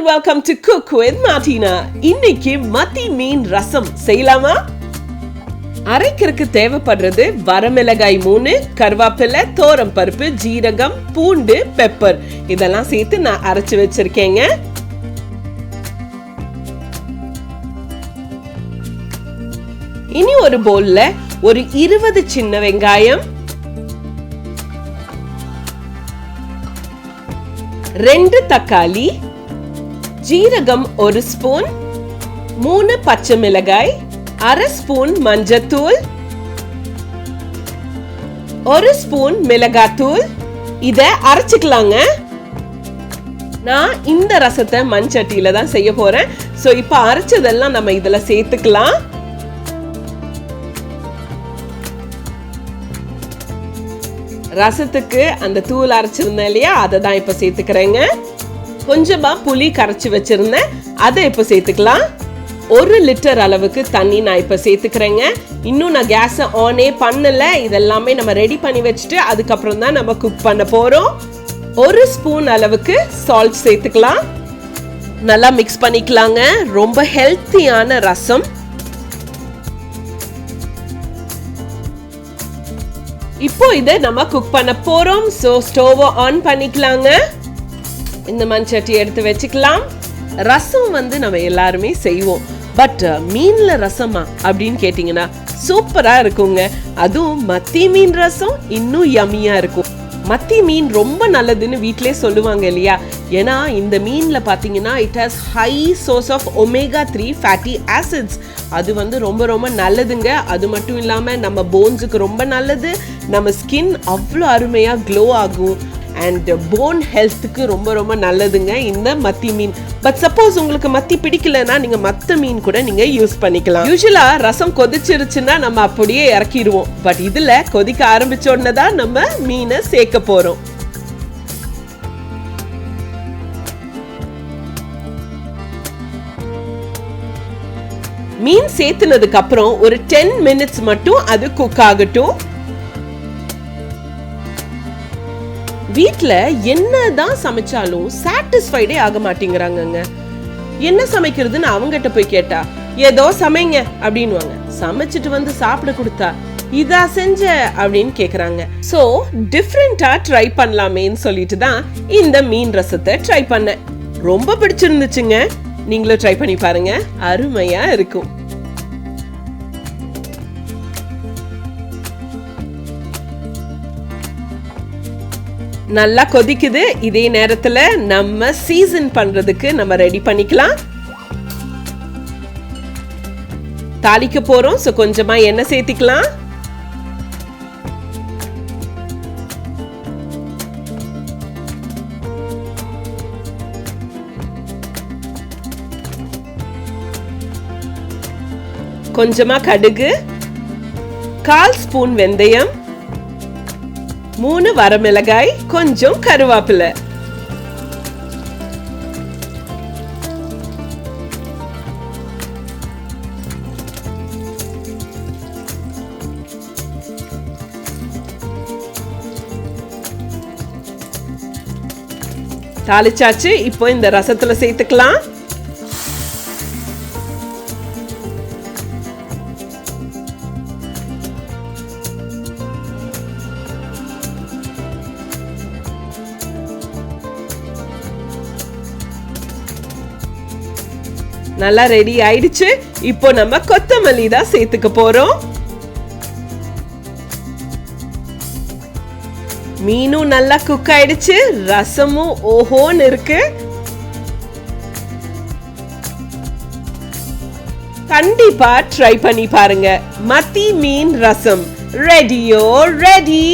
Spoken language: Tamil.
and welcome to Cook with Martina. இன்னைக்கு மத்தி மீன் ரசம் செய்யலாமா? அரைக்கிறதுக்கு தேவைப்படுறது வரமிளகாய் 3, கருவேப்பிலை, தோரம் பருப்பு, ஜீரகம், பூண்டு, பெப்பர் இதெல்லாம் சேர்த்து நான் அரைச்சு வச்சிருக்கேங்க. இனி ஒரு பவுல்ல ஒரு 20 சின்ன வெங்காயம், 2 தக்காளி, ஜீரகம் 1 ஸ்பூன், 3 பச்சை மிளகாய், 1/2 ஸ்பூன் மஞ்சத்தூள், 1 ஸ்பூன் மிளகாத்தூள். இத அரைச்சுக்கலாங்க. நான் இந்த ரசத்தை மண்சட்டியில தான் செய்ய போறேன். சோ இப்ப அரைச்சதெல்லாம் நம்ம இதுல சேர்த்துக்கலாம். ரசத்துக்கு அந்த தூள் அரைச்சிருந்தேன் இல்லையா, அதை தான் இப்ப சேர்த்துக்கிறேங்க. கொஞ்சமா புளி கரைச்சி வச்சிருந்தேன், அதை இப்ப சேர்த்துக்கலாம். 1 லிட்டர் அளவுக்கு தண்ணி நான் இப்ப சேர்த்துக்கிறேங்க. இன்னும் நான் கேஸை ஆனே பண்ணல. இதெல்லாமே நம்ம ரெடி பண்ணி வச்சுட்டு அதுக்கப்புறம் தான் நம்ம குக் பண்ண போறோம். 1 ஸ்பூன் அளவுக்கு சால்ட் சேர்த்துக்கலாம். நல்லா மிக்ஸ் பண்ணிக்கலாங்க. ரொம்ப ஹெல்த்தியான ரசம். இப்போ இதை நம்ம குக் பண்ண போறோம். சோ ஸ்டோவை ஆன் பண்ணிக்கலாங்க. இந்த மண்சட்டி எடுத்து வச்சுக்கலாம். ரசம் நம்ம எல்லாருமே செய்வோம். பட் மீன்ல ரசமா அப்படின்னு கேட்டீங்கன்னா சூப்பரா இருக்குங்க. அதுவும் மத்தி மீன் ரசம் இன்னும் யம்மியா இருக்கும். மத்தி மீன் ரொம்ப நல்லதுன்னு வீட்டிலே சொல்லுவாங்க இல்லையா? ஏன்னா இந்த மீன்ல பாத்தீங்கன்னா it has high source of omega 3 fatty acids. அது ரொம்ப ரொம்ப நல்லதுங்க. அது மட்டும் இல்லாம நம்ம போன்ஸுக்கு ரொம்ப நல்லது. நம்ம ஸ்கின் அவ்வளோ அருமையா க்ளோ ஆகும். அண்ட் போன் ஹெல்த்துக்கு ரொம்ப ரொம்ப நல்லதுங்க இந்த மத்தி மீன். பட் சப்போஸ் உங்களுக்கு மத்தி பிடிக்கலன்னா நீங்க மத்த மீன் கூட நீங்க யூஸ் பண்ணிக்கலாம். யூசுவலா ரசம் கொதிச்சிருச்சுன்னா நம்ம அப்படியே இறக்கிடுவோம். பட் இதுல கொதிக்க ஆரம்பிச்ச உடனே தான் நம்ம மீனை சேர்க்க போறோம். மீன் சேர்த்துனதுக்கு அப்புறம் ஒரு 10 மினிட்ஸ் மட்டும் அது குக் ஆகட்டும். வீட்ல என்னதான் சமைச்சாலும் சாட்டிஸ்ஃபைடே ஆக மாட்டேங்கிறாங்கங்க. என்ன சமைக்கிறதுன்னு அவங்ககிட்ட போய் கேட்டா ஏதோ சமைங்க அப்படின்னுவாங்க. சமைச்சிட்டு சாப்பிட கொடுத்தா இதா செஞ்ச அப்படின்னு கேக்குறாங்க. சோ டிஃப்ரெண்டா ட்ரை பண்ணலாமேன்னு சொல்லிட்டு தான் இந்த மீன் ரசத்தை ட்ரை பண்ணேன். ரொம்ப பிடிச்சிருந்துச்சுங்க. நீங்களும் ட்ரை பண்ணி பாருங்க. அருமையா இருக்கும். நல்லா கொதிக்குது. இதே நேரத்துல நம்ம சீசன் பண்றதுக்கு நம்ம ரெடி பண்ணிக்கலாம். தாளிக்க போறோம். சோ கொஞ்சமா எண்ணெய் சேர்த்திக்கலாம். கொஞ்சமா கடுகு, 1/4 ஸ்பூன் வெந்தயம், 3 வரமிளகாய், கொஞ்சம் கருவேப்பிலை. தாளிச்சாச்சு. இப்போ இந்த ரசத்துல சேர்த்துக்கலாம். நல்லா ரெடி ஆயிடுச்சு. இப்போ நம்ம கொத்தமல்லி தான் சேர்த்துக்க போறோம். மீனும் நல்லா குக் ஆயிடுச்சு. ரசமும் ஓஹோன்னு இருக்கு. கண்டிப்பா ட்ரை பண்ணி பாருங்க. மத்தி மீன் ரசம் ரெடியோ ரெடி.